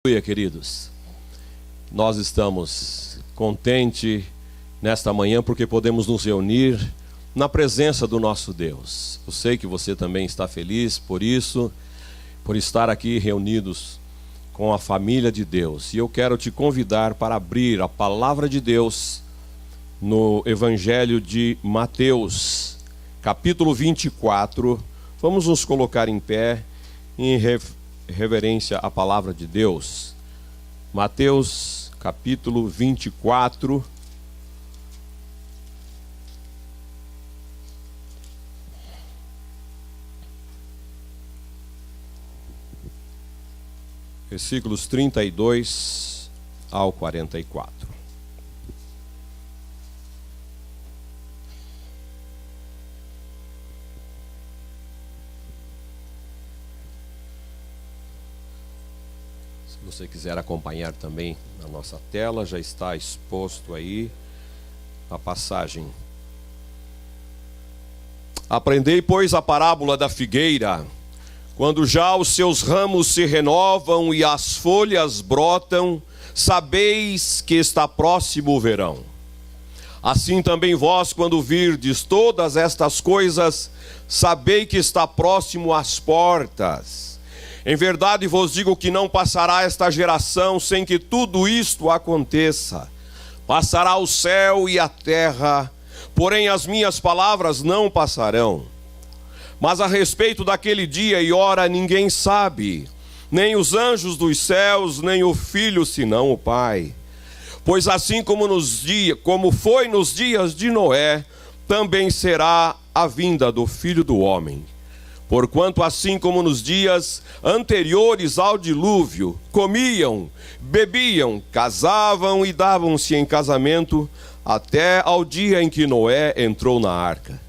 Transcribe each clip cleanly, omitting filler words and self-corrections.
Aleluia, queridos. Nós estamos contentes nesta manhã porque podemos nos reunir na presença do nosso Deus. Eu sei que você também está feliz por isso, por estar aqui reunidos com a família de Deus. E eu quero te convidar para abrir a palavra de Deus no Evangelho de Mateus, capítulo 24. Vamos nos colocar em pé em reverência à palavra de Deus. Mateus capítulo 24. Versículos 32 ao 44. Se você quiser acompanhar também na nossa tela, já está exposto aí a passagem. Aprendei, pois, a parábola da figueira. Quando já os seus ramos se renovam e as folhas brotam, sabeis que está próximo o verão. Assim também vós, quando virdes todas estas coisas, sabei que está próximo às portas. Em verdade vos digo que não passará esta geração sem que tudo isto aconteça. Passará o céu e a terra, porém as minhas palavras não passarão. Mas a respeito daquele dia e hora ninguém sabe, nem os anjos dos céus, nem o Filho, senão o Pai. Pois assim como foi nos dias de Noé, também será a vinda do Filho do Homem. Porquanto assim como nos dias anteriores ao dilúvio, comiam, bebiam, casavam e davam-se em casamento, até ao dia em que Noé entrou na arca.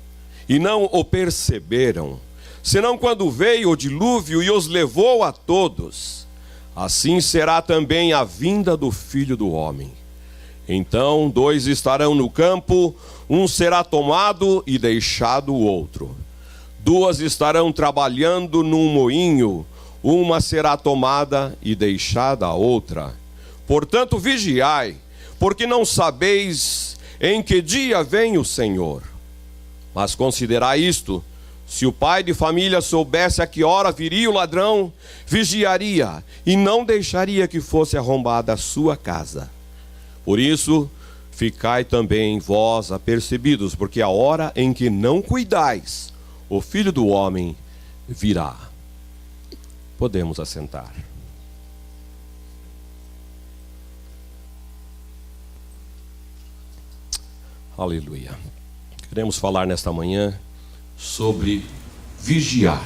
E não o perceberam, senão quando veio o dilúvio e os levou a todos. Assim será também a vinda do Filho do Homem. Então 2 estarão no campo, um será tomado e deixado o outro. 2 estarão trabalhando num moinho, uma será tomada e deixada a outra. Portanto, vigiai, porque não sabeis em que dia vem o Senhor. Mas considerai isto: se o pai de família soubesse a que hora viria o ladrão, vigiaria e não deixaria que fosse arrombada a sua casa. Por isso, ficai também vós apercebidos, porque a hora em que não cuidais, o Filho do Homem virá. Podemos assentar. Aleluia. Queremos falar nesta manhã sobre vigiar.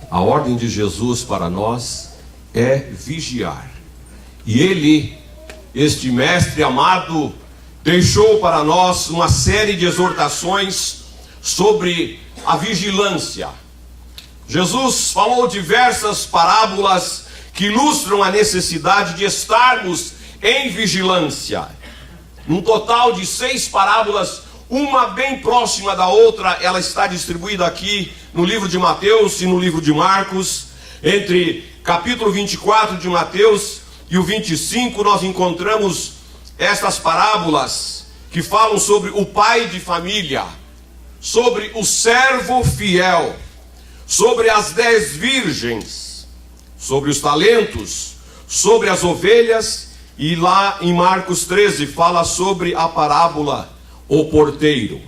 A ordem de Jesus para nós é vigiar. E ele, este mestre amado, deixou para nós uma série de exortações sobre a vigilância. Jesus falou diversas parábolas que ilustram a necessidade de estarmos em vigilância. Um total de 6 parábolas, uma bem próxima da outra. Ela está distribuída aqui no livro de Mateus e no livro de Marcos. Entre capítulo 24 de Mateus e o 25 nós encontramos estas parábolas que falam sobre o pai de família, sobre o servo fiel, sobre as 10 virgens, sobre os talentos, sobre as ovelhas, e lá em Marcos 13 fala sobre a parábola o porteiro.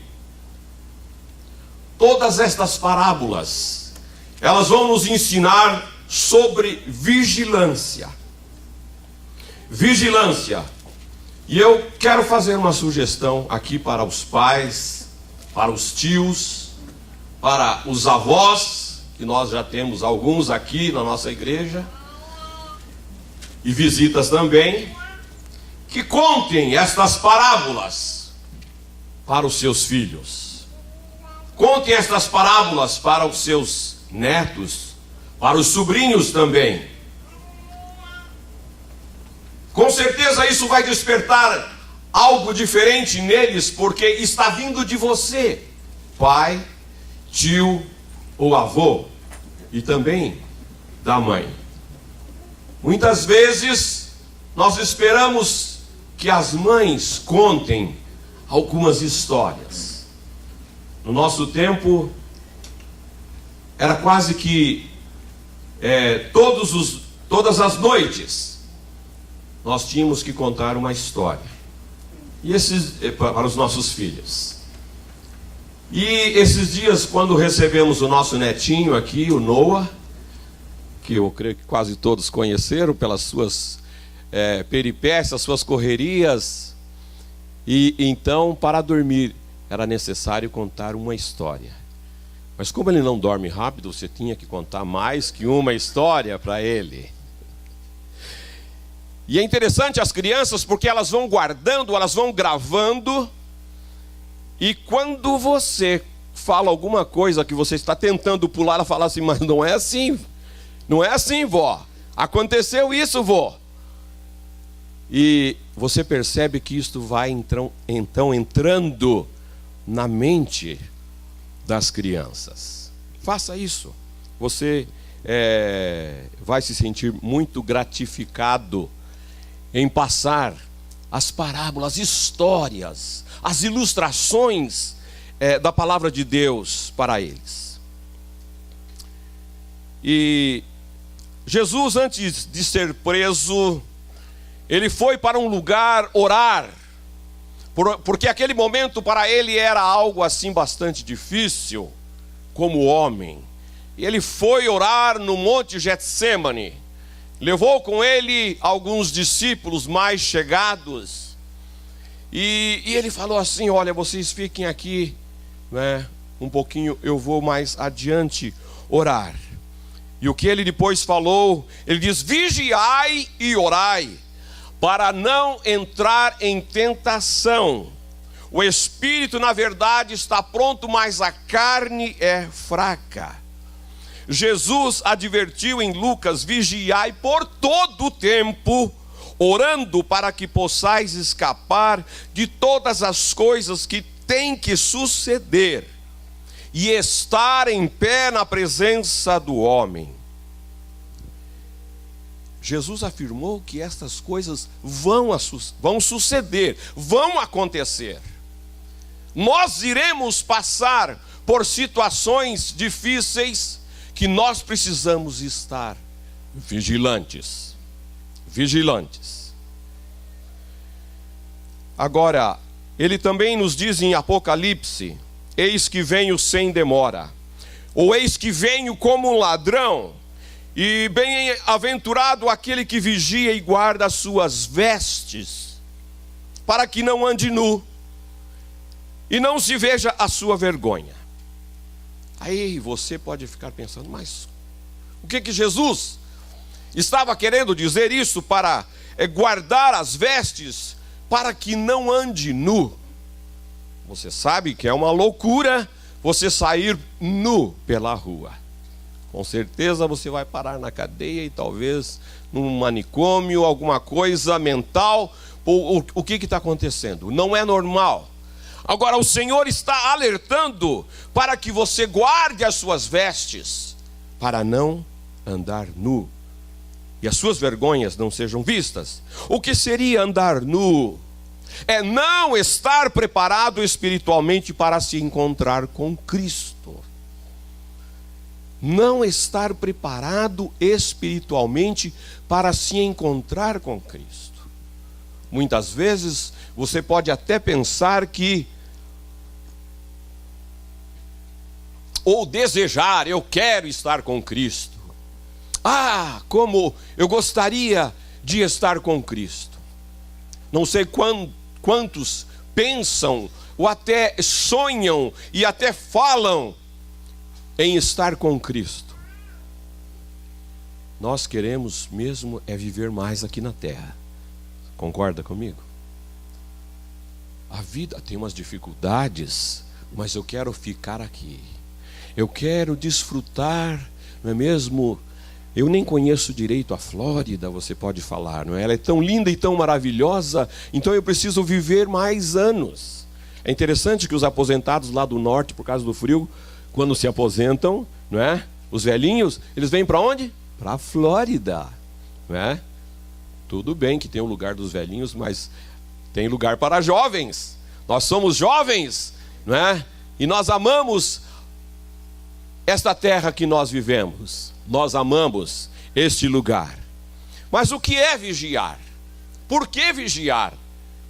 Todas estas parábolas, elas vão nos ensinar sobre vigilância. Vigilância. E eu quero fazer uma sugestão aqui para os pais, para os tios, para os avós, que nós já temos alguns aqui na nossa igreja, e visitas também, que contem estas parábolas para os seus filhos. Contem estas parábolas para os seus netos, para os sobrinhos também. Com certeza isso vai despertar algo diferente neles, porque está vindo de você, pai, tio ou avô, e também da mãe. Muitas vezes nós esperamos que as mães contem algumas histórias. No nosso tempo, era quase que todas as noites nós tínhamos que contar uma história. E para os nossos filhos. E esses dias, quando recebemos o nosso netinho aqui, o Noah, que eu creio que quase todos conheceram pelas suas peripécias, suas correrias, e então, para dormir, era necessário contar uma história. Mas como ele não dorme rápido, você tinha que contar mais que uma história para ele. E é interessante as crianças, porque elas vão guardando, elas vão gravando, e quando você fala alguma coisa que você está tentando pular, ela fala assim: mas não é assim, não é assim, vó, aconteceu isso, vó. E você percebe que isto vai então entrando na mente das crianças. Faça isso, você vai se sentir muito gratificado em passar as parábolas, histórias, as ilustrações da palavra de Deus para eles. E Jesus, antes de ser preso, ele foi para um lugar orar, porque aquele momento para ele era algo assim bastante difícil, como homem. E ele foi orar no Monte Getsêmani, levou com ele alguns discípulos mais chegados, e ele falou assim: olha, vocês fiquem aqui, né, um pouquinho, eu vou mais adiante orar. E o que ele depois falou, ele diz: vigiai e orai, para não entrar em tentação. O espírito, na verdade, está pronto, mas a carne é fraca. Jesus advertiu em Lucas: vigiai por todo o tempo, orando para que possais escapar de todas as coisas que têm que suceder e estar em pé na presença do homem. Jesus afirmou que estas coisas vão suceder, vão acontecer. Nós iremos passar por situações difíceis que nós precisamos estar vigilantes. Vigilantes. Agora, ele também nos diz em Apocalipse: eis que venho sem demora, ou eis que venho como um ladrão. E bem-aventurado aquele que vigia e guarda as suas vestes, para que não ande nu, e não se veja a sua vergonha. Aí você pode ficar pensando: mas o que Jesus estava querendo dizer isso para guardar as vestes, para que não ande nu? Você sabe que é uma loucura você sair nu pela rua. Com certeza você vai parar na cadeia e talvez num manicômio, alguma coisa mental. O que está acontecendo? Não é normal. Agora o Senhor está alertando para que você guarde as suas vestes, para não andar nu, e as suas vergonhas não sejam vistas. O que seria andar nu? É não estar preparado espiritualmente para se encontrar com Cristo. Não estar preparado espiritualmente para se encontrar com Cristo. Muitas vezes você pode até pensar que, ou desejar: eu quero estar com Cristo. Ah, como eu gostaria de estar com Cristo. Não sei quantos pensam, ou até sonham, e até falam em estar com Cristo. Nós queremos mesmo viver mais aqui na terra. Concorda comigo? A vida tem umas dificuldades, mas eu quero ficar aqui. Eu quero desfrutar, não é mesmo? Eu nem conheço direito a Flórida, você pode falar, não é? Ela é tão linda e tão maravilhosa, então eu preciso viver mais anos. É interessante que os aposentados lá do norte, por causa do frio, quando se aposentam, não é? Os velhinhos, eles vêm para onde? Para a Flórida. não é? Tudo bem que tem o lugar dos velhinhos, mas tem lugar para jovens. Nós somos jovens, não é? E nós amamos esta terra que nós vivemos. Nós amamos este lugar. Mas o que é vigiar? Por que vigiar?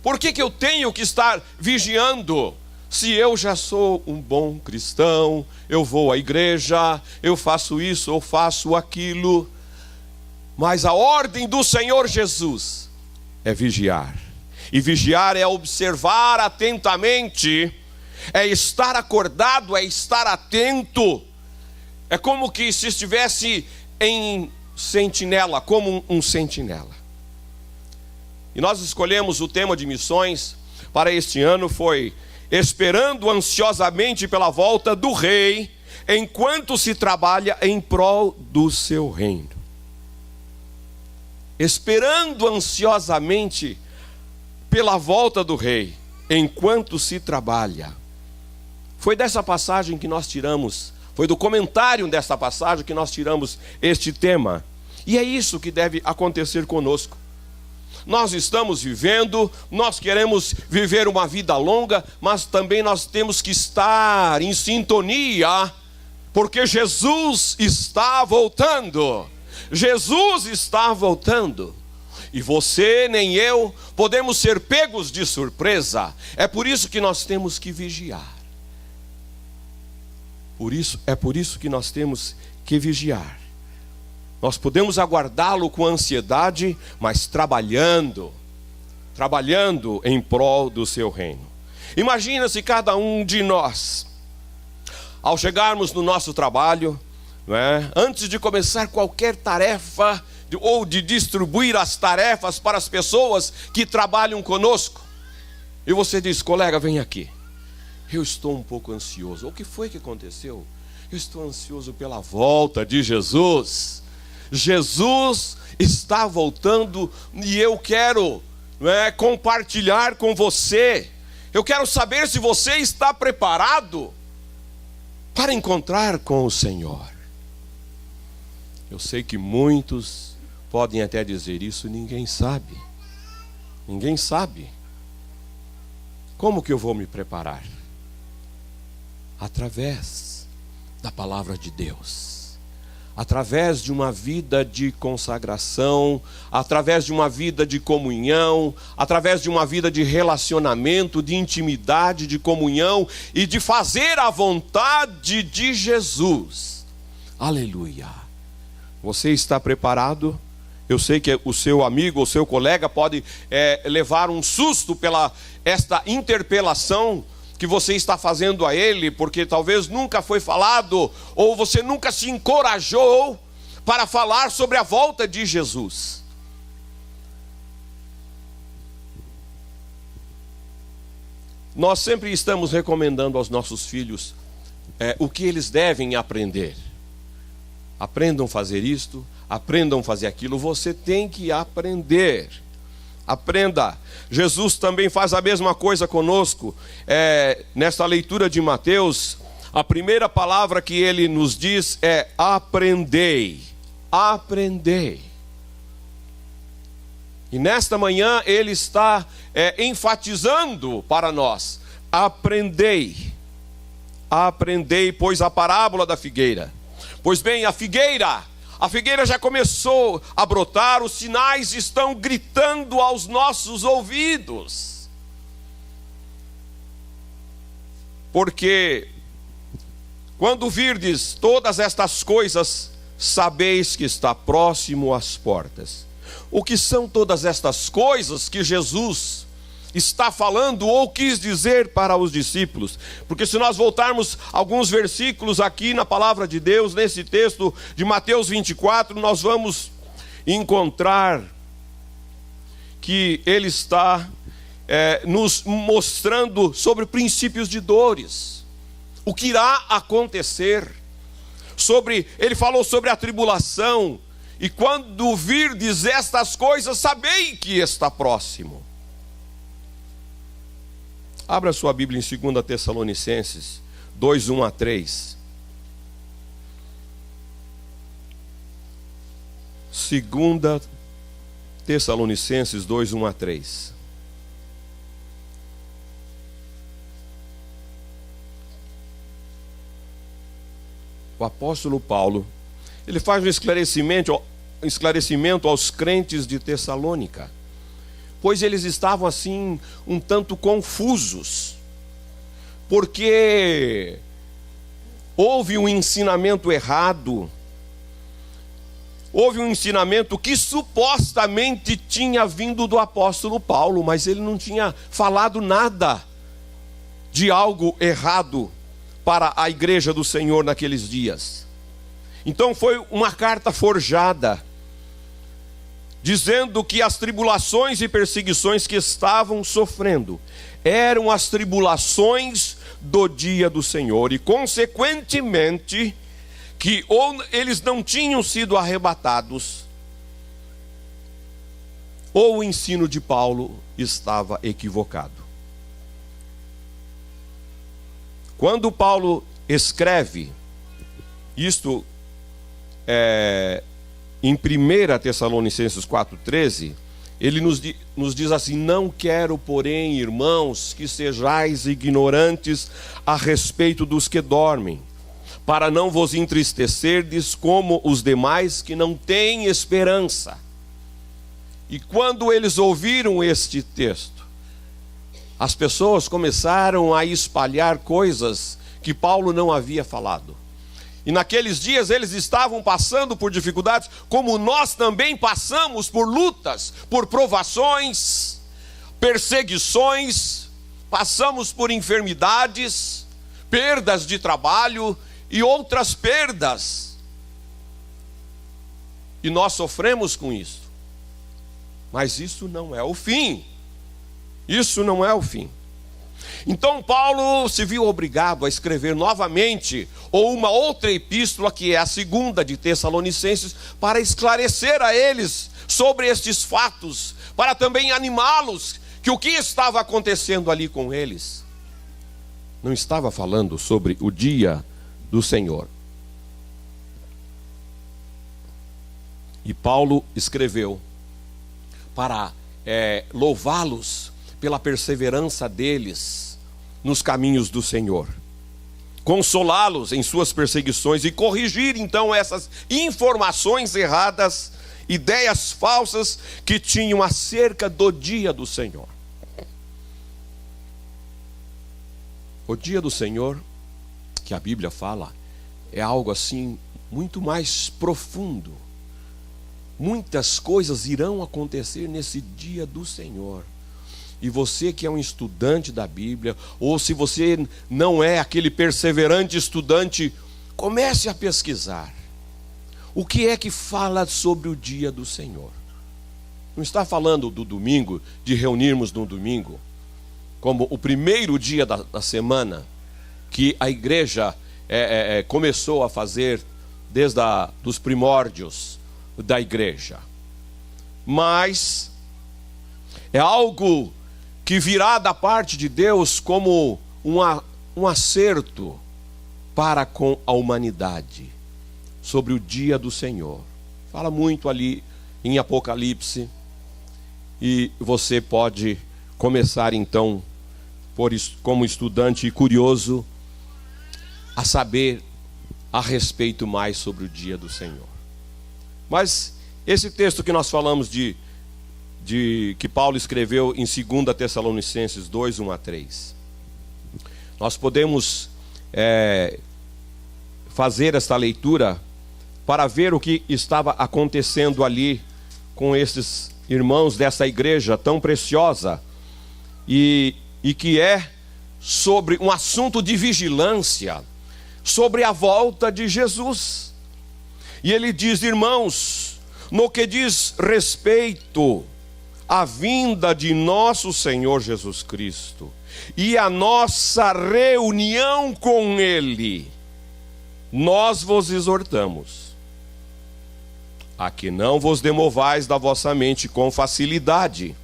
Por que eu tenho que estar vigiando? Se eu já sou um bom cristão, eu vou à igreja, eu faço isso, eu faço aquilo. Mas a ordem do Senhor Jesus é vigiar. E vigiar é observar atentamente, é estar acordado, é estar atento. É como que se estivesse em sentinela, como um sentinela. E nós escolhemos o tema de missões para este ano, foi esperando ansiosamente pela volta do rei, enquanto se trabalha em prol do seu reino. Esperando ansiosamente pela volta do rei, enquanto se trabalha. Foi dessa passagem que nós tiramos, foi do comentário desta passagem que nós tiramos este tema. E é isso que deve acontecer conosco. Nós estamos vivendo, nós queremos viver uma vida longa, mas também nós temos que estar em sintonia, porque Jesus está voltando. Jesus está voltando. E você nem eu podemos ser pegos de surpresa. É por isso que nós temos que vigiar. É por isso que nós temos que vigiar. Nós podemos aguardá-lo com ansiedade, mas trabalhando em prol do seu reino. Imagina se cada um de nós, ao chegarmos no nosso trabalho, não é? Antes de começar qualquer tarefa, ou de distribuir as tarefas para as pessoas que trabalham conosco, e você diz: colega, vem aqui, eu estou um pouco ansioso. O que foi que aconteceu? Eu estou ansioso pela volta de Jesus. Jesus está voltando e eu quero compartilhar com você. Eu quero saber se você está preparado para encontrar com o Senhor. Eu sei que muitos podem até dizer isso, ninguém sabe. Ninguém sabe. Como que eu vou me preparar? Através da palavra de Deus. Através de uma vida de consagração, através de uma vida de comunhão, através de uma vida de relacionamento, de intimidade, de comunhão e de fazer a vontade de Jesus. Aleluia! Você está preparado? Eu sei que o seu amigo ou seu colega pode levar um susto pela esta interpelação que você está fazendo a ele, porque talvez nunca foi falado, ou você nunca se encorajou para falar sobre a volta de Jesus. Nós sempre estamos recomendando aos nossos filhos o que eles devem aprender. Aprendam a fazer isto, aprendam a fazer aquilo. Você tem que aprender. Aprenda. Jesus também faz a mesma coisa conosco. Nesta leitura de Mateus, a primeira palavra que ele nos diz é aprendei. Aprendei. E nesta manhã ele está enfatizando para nós: aprendei. Aprendei, pois, a parábola da figueira. Pois bem, a figueira já começou a brotar, os sinais estão gritando aos nossos ouvidos. Porque quando virdes todas estas coisas, sabeis que está próximo às portas. O que são todas estas coisas que Jesus está falando ou quis dizer para os discípulos? Porque se nós voltarmos alguns versículos aqui na palavra de Deus, nesse texto de Mateus 24, nós vamos encontrar que ele está nos mostrando sobre princípios de dores, o que irá acontecer. Ele falou sobre a tribulação, e quando virdes estas coisas, sabei que está próximo. Abra sua Bíblia em 2 Tessalonicenses 2, 1 a 3. 2 Tessalonicenses 2, 1 a 3. O apóstolo Paulo, ele faz um esclarecimento aos crentes de Tessalônica, pois eles estavam assim um tanto confusos, porque houve um ensinamento errado, houve um ensinamento que supostamente tinha vindo do apóstolo Paulo, mas ele não tinha falado nada de algo errado para a igreja do Senhor naqueles dias. Então foi uma carta forjada, dizendo que as tribulações e perseguições que estavam sofrendo eram as tribulações do dia do Senhor, e consequentemente que ou eles não tinham sido arrebatados, ou o ensino de Paulo estava equivocado. Quando Paulo escreve isto em 1 Tessalonicenses 4,13, ele nos diz assim: não quero, porém, irmãos, que sejais ignorantes a respeito dos que dormem, para não vos entristecerdes como os demais que não têm esperança. E quando eles ouviram este texto, as pessoas começaram a espalhar coisas que Paulo não havia falado. E naqueles dias eles estavam passando por dificuldades, como nós também passamos por lutas, por provações, perseguições, passamos por enfermidades, perdas de trabalho e outras perdas. E nós sofremos com isso. Mas isso não é o fim. Isso não é o fim. Então Paulo se viu obrigado a escrever novamente, ou uma outra epístola, que é a segunda de Tessalonicenses, para esclarecer a eles sobre estes fatos, para também animá-los, que o que estava acontecendo ali com eles não estava falando sobre o dia do Senhor. E Paulo escreveu para louvá-los pela perseverança deles nos caminhos do Senhor, consolá-los em suas perseguições e corrigir então essas informações erradas, ideias falsas que tinham acerca do dia do Senhor. O dia do Senhor, que a Bíblia fala, é algo assim muito mais profundo. Muitas coisas irão acontecer nesse dia do Senhor. E você que é um estudante da Bíblia, ou se você não é aquele perseverante estudante, comece a pesquisar. O que é que fala sobre o dia do Senhor? Não está falando do domingo, de reunirmos no domingo, como o primeiro dia da semana, que a igreja começou a fazer desde os primórdios da igreja. Mas é algo que virá da parte de Deus como um acerto para com a humanidade, sobre o dia do Senhor. Fala muito ali em Apocalipse, e você pode começar então, como estudante e curioso, a saber a respeito mais sobre o dia do Senhor. Mas esse texto que nós falamos que Paulo escreveu em 2 Tessalonicenses 2, 1 a 3, nós podemos fazer esta leitura para ver o que estava acontecendo ali com esses irmãos dessa igreja tão preciosa, e que é sobre um assunto de vigilância, sobre a volta de Jesus. E ele diz: irmãos, no que diz respeito à vinda de nosso Senhor Jesus Cristo e a nossa reunião com Ele, nós vos exortamos a que não vos demovais da vossa mente com facilidade,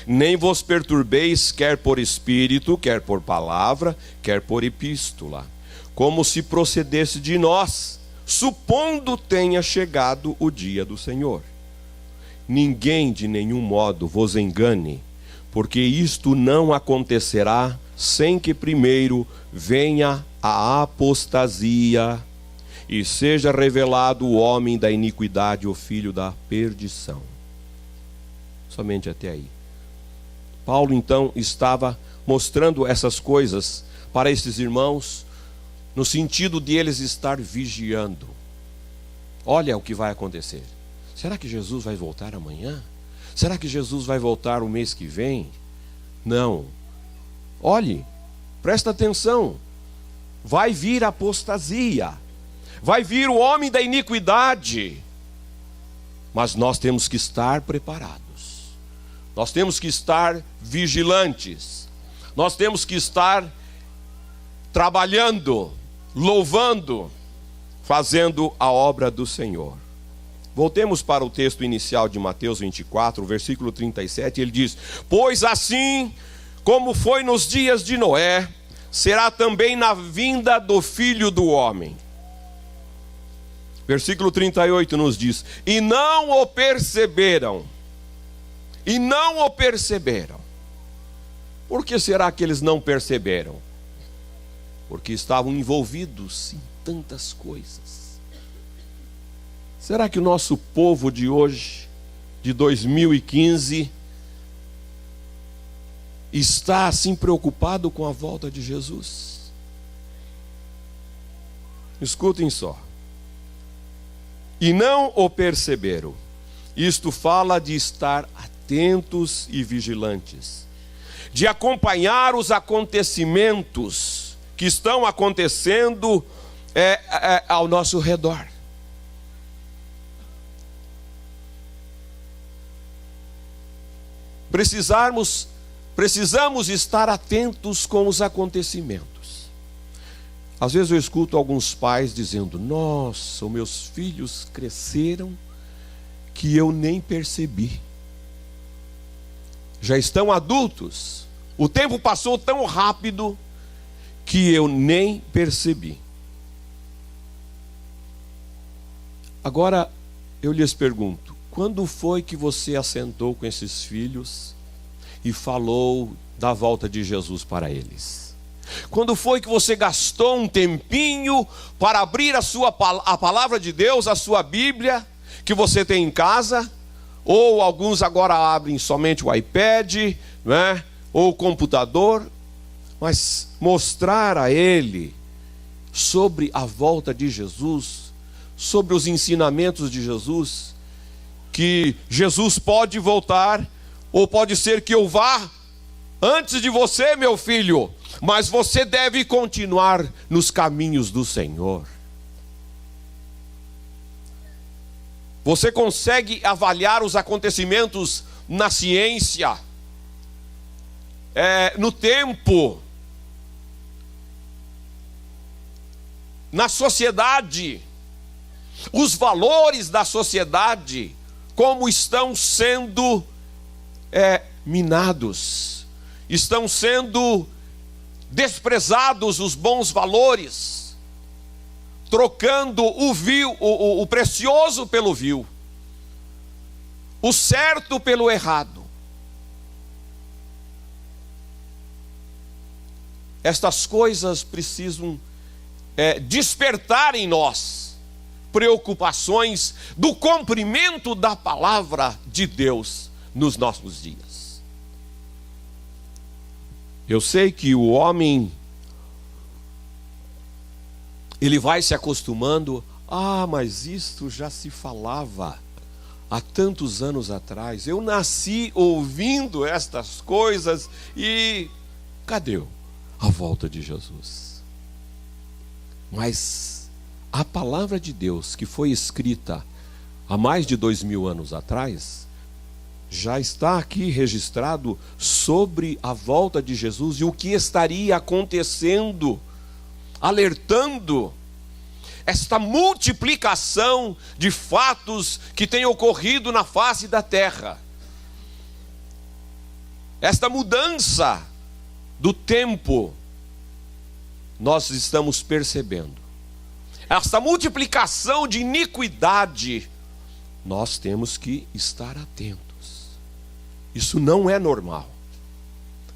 nem vos perturbeis, quer por espírito, quer por palavra, quer por epístola, como se procedesse de nós, supondo tenha chegado o dia do Senhor. ninguém de nenhum modo vos engane, porque isto não acontecerá sem que primeiro venha a apostasia e seja revelado o homem da iniquidade, o filho da perdição. Somente até aí. Paulo então estava mostrando essas coisas para esses irmãos, no sentido de eles estar vigiando. Olha o que vai acontecer. Será que Jesus vai voltar amanhã? Será que Jesus vai voltar o mês que vem? Não. Olhe, presta atenção. Vai vir a apostasia. Vai vir o homem da iniquidade. Mas nós temos que estar preparados. Nós temos que estar vigilantes. Nós temos que estar trabalhando, louvando, fazendo a obra do Senhor. Voltemos para o texto inicial de Mateus 24, versículo 37, ele diz: pois assim como foi nos dias de Noé, será também na vinda do Filho do Homem. Versículo 38 nos diz: e não o perceberam. E não o perceberam. Por que será que eles não perceberam? Porque estavam envolvidos em tantas coisas. Será que o nosso povo de hoje, de 2015, está assim preocupado com a volta de Jesus? Escutem só. E não o perceberam. Isto fala de estar atentos e vigilantes, de acompanhar os acontecimentos que estão acontecendo ao nosso redor. Precisamos estar atentos com os acontecimentos. Às vezes eu escuto alguns pais dizendo: nossa, os meus filhos cresceram que eu nem percebi. Já estão adultos. O tempo passou tão rápido que eu nem percebi. Agora eu lhes pergunto: quando foi que você assentou com esses filhos e falou da volta de Jesus para eles? Quando foi que você gastou um tempinho para abrir a palavra de Deus, a sua Bíblia, que você tem em casa? Ou alguns agora abrem somente o iPad, né? Ou o computador. Mas mostrar a ele sobre a volta de Jesus, sobre os ensinamentos de Jesus, que Jesus pode voltar, ou pode ser que eu vá antes de você, meu filho, mas você deve continuar nos caminhos do Senhor. Você consegue avaliar os acontecimentos na ciência, no tempo, na sociedade, os valores da sociedade, como estão sendo minados, estão sendo desprezados os bons valores, trocando o precioso pelo vil, o certo pelo errado. Estas coisas precisam despertar em nós preocupações do cumprimento da palavra de Deus nos nossos dias. Eu sei que o homem, ele vai se acostumando. Mas isto já se falava há tantos anos atrás. Eu nasci ouvindo estas coisas e cadê a volta de Jesus? Mas a palavra de Deus, que foi escrita há mais de 2000 anos atrás, já está aqui registrado sobre a volta de Jesus e o que estaria acontecendo, alertando esta multiplicação de fatos que tem ocorrido na face da terra, esta mudança do tempo. Nós estamos percebendo esta multiplicação de iniquidade nós temos que estar atentos. Isso não é normal.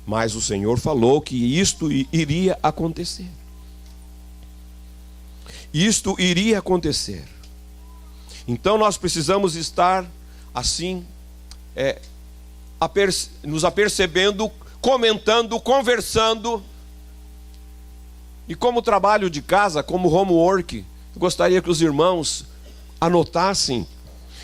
Mas o Senhor falou que isto iria acontecer. Isto iria acontecer. Então nós precisamos estar assim, nos apercebendo, comentando, conversando. E como trabalho de casa, como homework, eu gostaria que os irmãos anotassem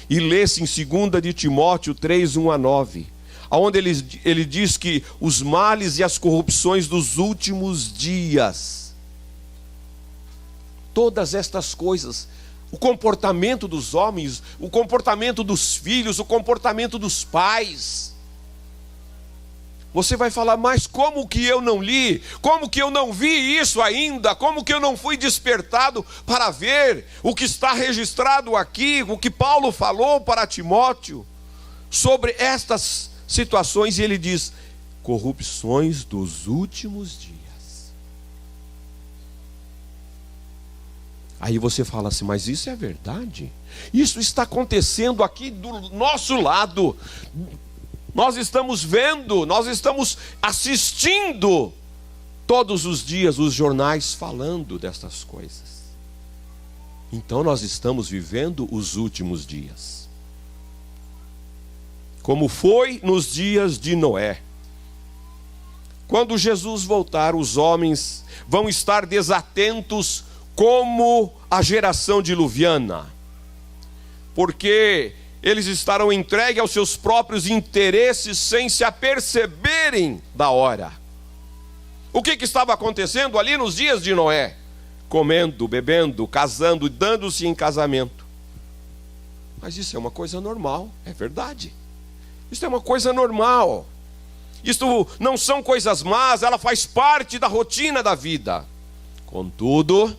e lessem 2 de Timóteo 3, 1-9, onde ele diz que os males e as corrupções dos últimos dias, todas estas coisas, o comportamento dos homens, o comportamento dos filhos, o comportamento dos pais. Você vai falar, mas como que eu não li? Como que eu não vi isso ainda? Como que eu não fui despertado para ver o que está registrado aqui, o que Paulo falou para Timóteo sobre estas situações? E ele diz, corrupções dos últimos dias. Aí você fala assim, mas isso é verdade? Isso está acontecendo aqui do nosso lado. Nós estamos vendo, nós estamos assistindo todos os dias os jornais falando destas coisas. Então nós estamos vivendo os últimos dias. Como foi nos dias de Noé. Quando Jesus voltar, os homens vão estar desatentos como a geração diluviana. Porque eles estarão entregues aos seus próprios interesses sem se aperceberem da hora. O que estava acontecendo ali nos dias de Noé? Comendo, bebendo, casando, dando-se em casamento. Mas isso é uma coisa normal, é verdade. Isso é uma coisa normal. Isso não são coisas más, ela faz parte da rotina da vida. Contudo,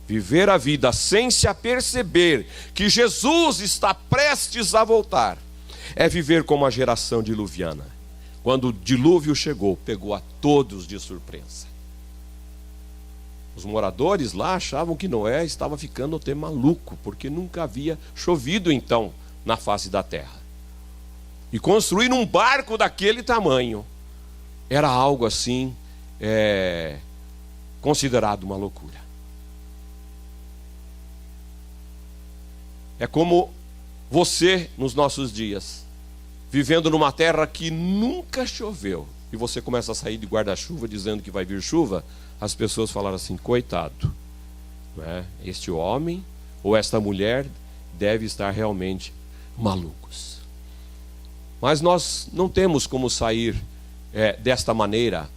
viver a vida sem se aperceber que Jesus está prestes a voltar, é viver como a geração diluviana. Quando o dilúvio chegou, pegou a todos de surpresa. Os moradores lá achavam que Noé estava ficando até maluco, porque nunca havia chovido então na face da terra. E construir um barco daquele tamanho era algo assim, considerado uma loucura. É como você nos nossos dias, vivendo numa terra que nunca choveu, e você começa a sair de guarda-chuva dizendo que vai vir chuva, as pessoas falaram assim, coitado, não é? Este homem ou esta mulher deve estar realmente malucos. Mas nós não temos como sair desta maneira.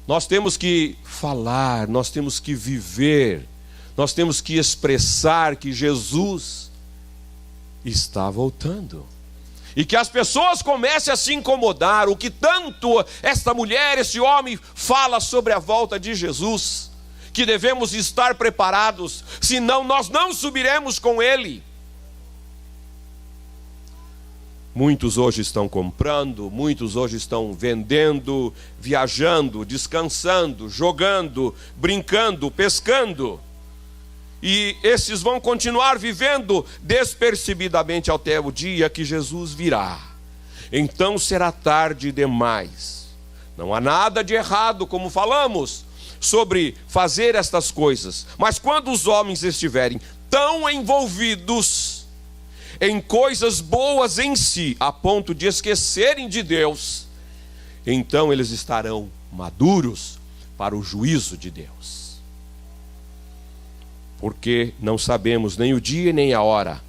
Nós temos que falar, nós temos que viver, nós temos que expressar que Jesus está voltando. E que as pessoas comecem a se incomodar. O que tanto esta mulher, esse homem fala sobre a volta de Jesus, que devemos estar preparados, senão nós não subiremos com ele. Muitos hoje estão comprando, muitos hoje estão vendendo, viajando, descansando, jogando, brincando, pescando. E esses vão continuar vivendo despercebidamente até o dia que Jesus virá. Então será tarde demais. Não há nada de errado, como falamos, sobre fazer estas coisas. Mas quando os homens estiverem tão envolvidos em coisas boas em si, a ponto de esquecerem de Deus, então eles estarão maduros para o juízo de Deus. Porque não sabemos nem o dia nem a hora.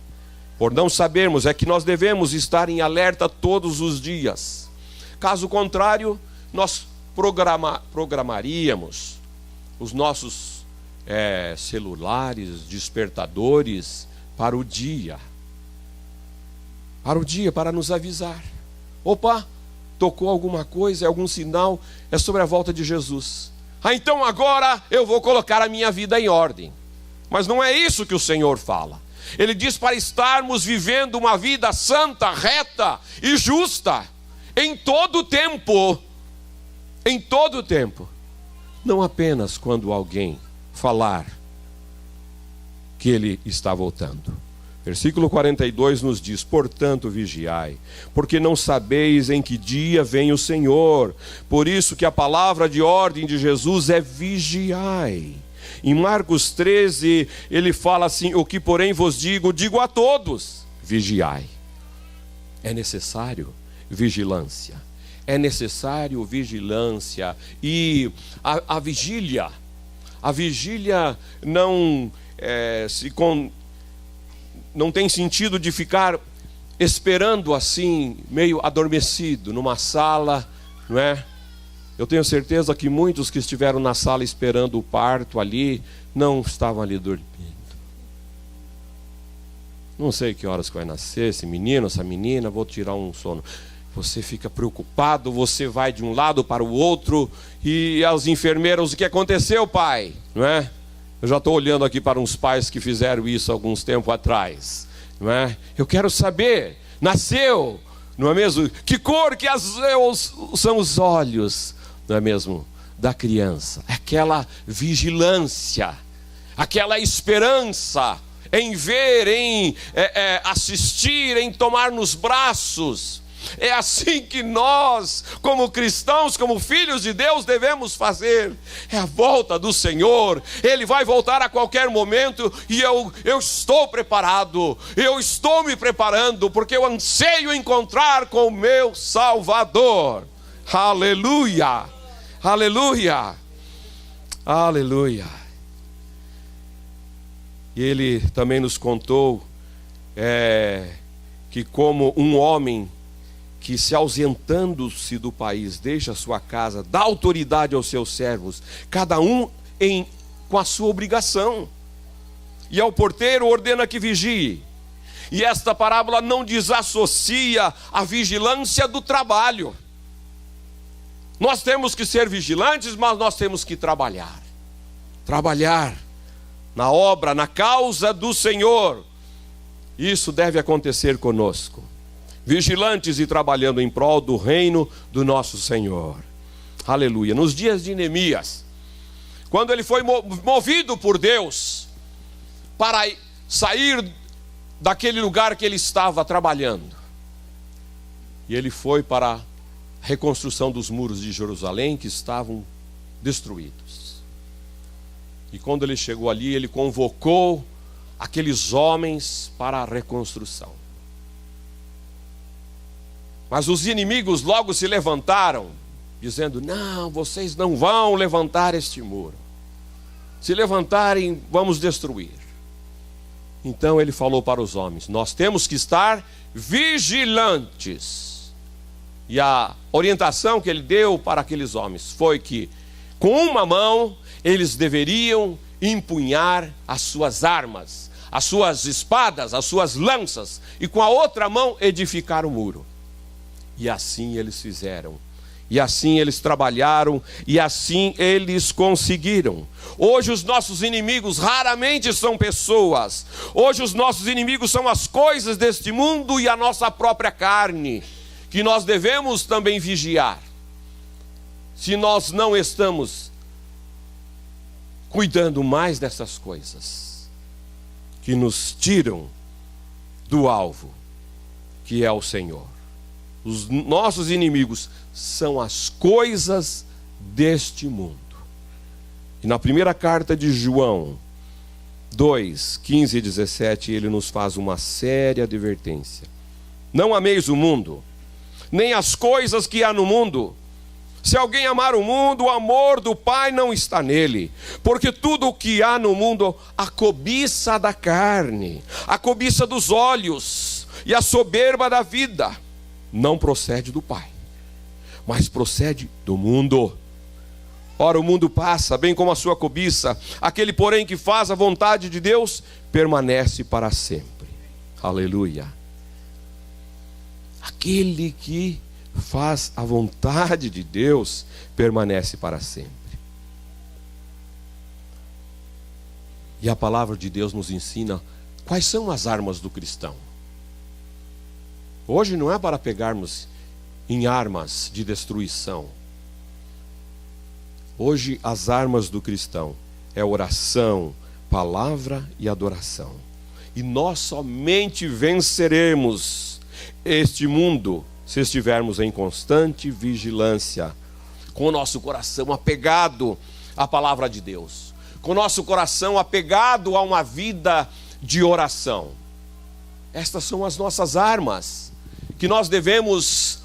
Por não sabermos é que nós devemos estar em alerta todos os dias. Caso contrário, nós programaríamos os nossos celulares, despertadores para o dia. Para o dia, para nos avisar. Opa, tocou alguma coisa, é algum sinal, é sobre a volta de Jesus. Então agora eu vou colocar a minha vida em ordem. Mas não é isso que o Senhor fala. Ele diz para estarmos vivendo uma vida santa, reta e justa, em todo o tempo. Em todo o tempo. Não apenas quando alguém falar que ele está voltando. Versículo 42 nos diz: portanto vigiai, porque não sabeis em que dia vem o Senhor. Por isso que a palavra de ordem de Jesus é vigiai. Em Marcos 13, ele fala assim: o que porém vos digo, digo a todos, vigiai. É necessário vigilância. É necessário vigilância. E a vigília não não tem sentido de ficar esperando assim, meio adormecido, numa sala, não é? Eu tenho certeza que muitos que estiveram na sala esperando o parto ali, não estavam ali dormindo. Não sei que horas que vai nascer esse menino, essa menina, vou tirar um sono. Você fica preocupado, você vai de um lado para o outro, e as enfermeiras: o que aconteceu, pai? Não é? Eu já estou olhando aqui para uns pais que fizeram isso alguns tempos atrás, não é? Eu quero saber, nasceu, não é mesmo? Que cor que são os olhos, não é mesmo? Da criança. Aquela vigilância, aquela esperança em ver, em assistir, em tomar nos braços. É assim que nós, como cristãos, como filhos de Deus, devemos fazer. É a volta do Senhor. Ele vai voltar a qualquer momento, e eu estou preparado, eu estou me preparando, porque eu anseio encontrar com o meu Salvador. Aleluia, aleluia, aleluia. E ele também nos contou que como um homem que, se ausentando-se do país, deixa a sua casa, dá autoridade aos seus servos, cada um com a sua obrigação. E ao porteiro ordena que vigie. E esta parábola não desassocia a vigilância do trabalho. Nós temos que ser vigilantes, mas nós temos que trabalhar. Trabalhar na obra, na causa do Senhor. Isso deve acontecer conosco. Vigilantes e trabalhando em prol do reino do nosso Senhor. Aleluia. Nos dias de Neemias, quando ele foi movido por Deus para sair daquele lugar que ele estava trabalhando, e ele foi para a reconstrução dos muros de Jerusalém, que estavam destruídos. E quando ele chegou ali, ele convocou aqueles homens para a reconstrução. Mas os inimigos logo se levantaram, dizendo: não, vocês não vão levantar este muro. Se levantarem, vamos destruir. Então ele falou para os homens: nós temos que estar vigilantes. E a orientação que ele deu para aqueles homens foi que, com uma mão, eles deveriam empunhar as suas armas, as suas espadas, as suas lanças, e com a outra mão edificar o muro. E assim eles fizeram, e assim eles trabalharam, e assim eles conseguiram. Hoje os nossos inimigos raramente são pessoas. Hoje os nossos inimigos são as coisas deste mundo e a nossa própria carne, que nós devemos também vigiar. Se nós não estamos cuidando mais dessas coisas, que nos tiram do alvo, que é o Senhor. Os nossos inimigos são as coisas deste mundo. E na primeira carta de João 2, 15 e 17, ele nos faz uma séria advertência. Não ameis o mundo, nem as coisas que há no mundo. Se alguém amar o mundo, o amor do Pai não está nele. Porque tudo o que há no mundo, a cobiça da carne, a cobiça dos olhos e a soberba da vida, não procede do Pai, mas procede do mundo. Ora, o mundo passa, bem como a sua cobiça. Aquele, porém, que faz a vontade de Deus, permanece para sempre. Aleluia. Aquele que faz a vontade de Deus, permanece para sempre. E a palavra de Deus nos ensina quais são as armas do cristão. Hoje não é para pegarmos em armas de destruição. Hoje as armas do cristão é oração, palavra e adoração. E nós somente venceremos este mundo se estivermos em constante vigilância, com o nosso coração apegado à palavra de Deus, com o nosso coração apegado a uma vida de oração. Estas são as nossas armas, que nós devemos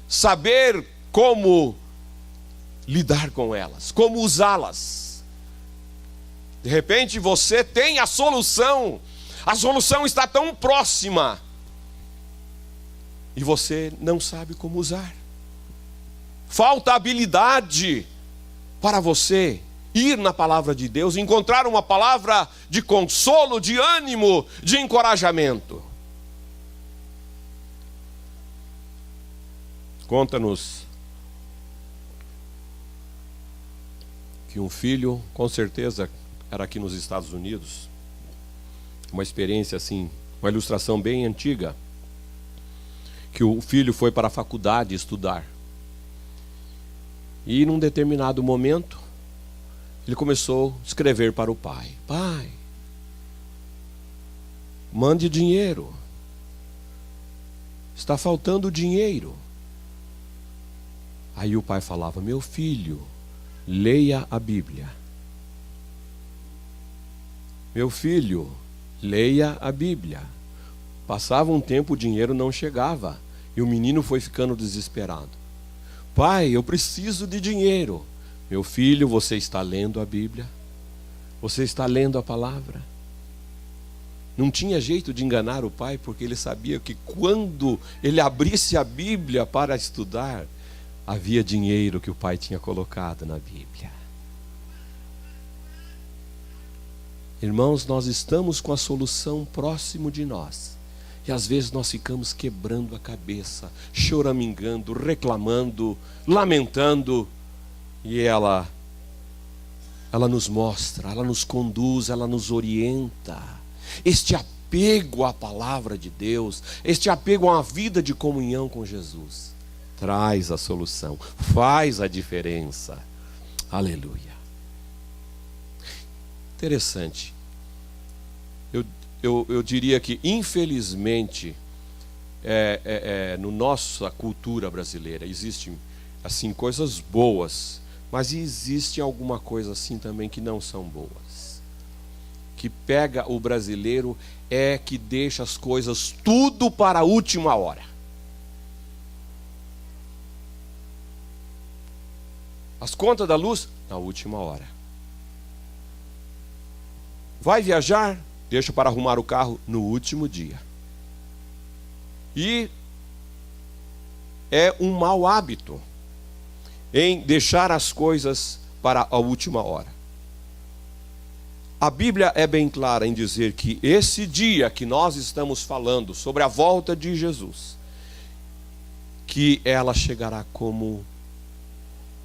saber como lidar com elas, como usá-las. De repente você tem a solução está tão próxima, e você não sabe como usar. Falta habilidade para você ir na palavra de Deus, encontrar uma palavra de consolo, de ânimo, de encorajamento. Conta-nos que um filho, com certeza era aqui nos Estados Unidos, uma experiência assim, uma ilustração bem antiga, que o filho foi para a faculdade estudar. E num determinado momento, ele começou a escrever para o pai: pai, mande dinheiro, está faltando dinheiro. Aí o pai falava: meu filho, leia a Bíblia. Meu filho, leia a Bíblia. Passava um tempo, o dinheiro não chegava, e o menino foi ficando desesperado. Pai, eu preciso de dinheiro. Meu filho, você está lendo a Bíblia? Você está lendo a palavra? Não tinha jeito de enganar o pai, porque ele sabia que quando ele abrisse a Bíblia para estudar, havia dinheiro que o pai tinha colocado na Bíblia. Irmãos, nós estamos com a solução próximo de nós. E às vezes nós ficamos quebrando a cabeça, choramingando, reclamando, lamentando. E ela nos mostra, ela nos conduz, ela nos orienta. Este apego à palavra de Deus, este apego a uma vida de comunhão com Jesus, traz a solução, faz a diferença. Aleluia. Interessante. Eu diria que, infelizmente, no nossa cultura brasileira, existem assim, coisas boas, mas existe alguma coisa assim também que não são boas. Que pega o brasileiro que deixa as coisas tudo para a última hora. As contas da luz, na última hora. Vai viajar? Deixa para arrumar o carro no último dia. E é um mau hábito em deixar as coisas para a última hora. A Bíblia é bem clara em dizer que esse dia que nós estamos falando sobre a volta de Jesus, que ela chegará como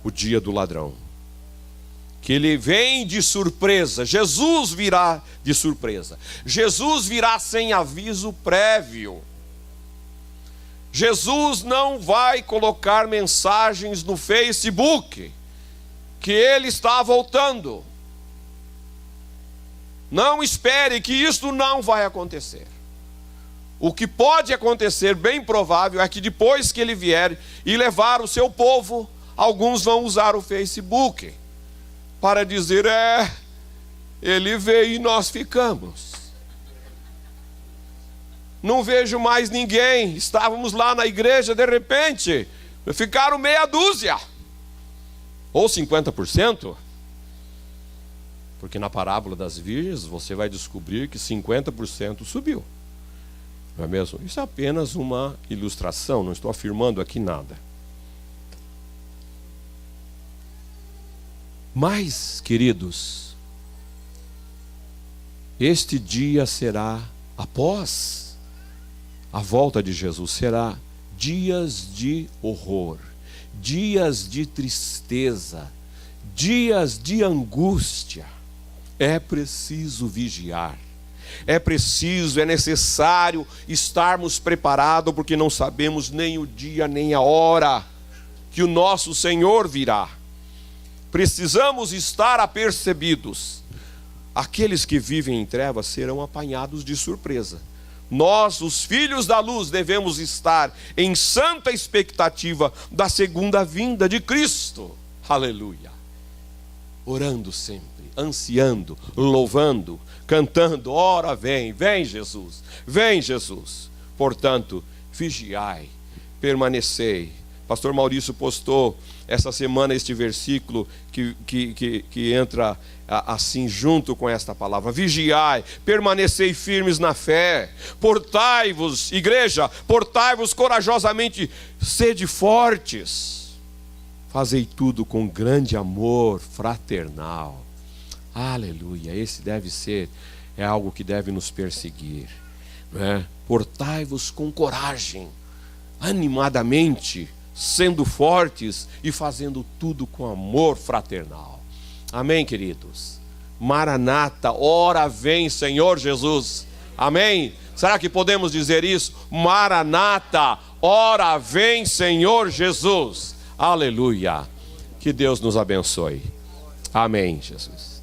o dia do ladrão. Que ele vem de surpresa. Jesus virá de surpresa. Jesus virá sem aviso prévio. Jesus não vai colocar mensagens no Facebook que ele está voltando. Não espere, que isso não vai acontecer. O que pode acontecer, bem provável, é que depois que ele vier e levar o seu povo, alguns vão usar o Facebook para dizer: ele veio e nós ficamos. Não vejo mais ninguém. Estávamos lá na igreja, de repente ficaram meia dúzia. Ou 50%. Porque na parábola das virgens você vai descobrir que 50% subiu. Não é mesmo? Isso é apenas uma ilustração, não estou afirmando aqui nada. Mas, queridos, este dia será, após a volta de Jesus, será dias de horror, dias de tristeza, dias de angústia. É preciso vigiar, é necessário estarmos preparados, porque não sabemos nem o dia nem a hora que o nosso Senhor virá. Precisamos estar apercebidos. aqueles que vivem em trevas serão apanhados de surpresa. Nós, os filhos da luz, devemos estar em santa expectativa da segunda vinda de Cristo. Aleluia. Orando sempre, ansiando, louvando, cantando: ora vem, vem Jesus, vem Jesus. Portanto, vigiai, permanecei. Pastor Maurício postou essa semana este versículo que entra assim junto com esta palavra: vigiai, permanecei firmes na fé, portai-vos, igreja, portai-vos corajosamente, sede fortes, fazei tudo com grande amor fraternal. Aleluia, esse deve ser, é algo que deve nos perseguir, não é? Portai-vos com coragem, animadamente, sendo fortes e fazendo tudo com amor fraternal. Amém, queridos? Maranata, ora vem, Senhor Jesus. Amém? Será que podemos dizer isso? Maranata, ora vem, Senhor Jesus. Aleluia. Que Deus nos abençoe. Amém, Jesus.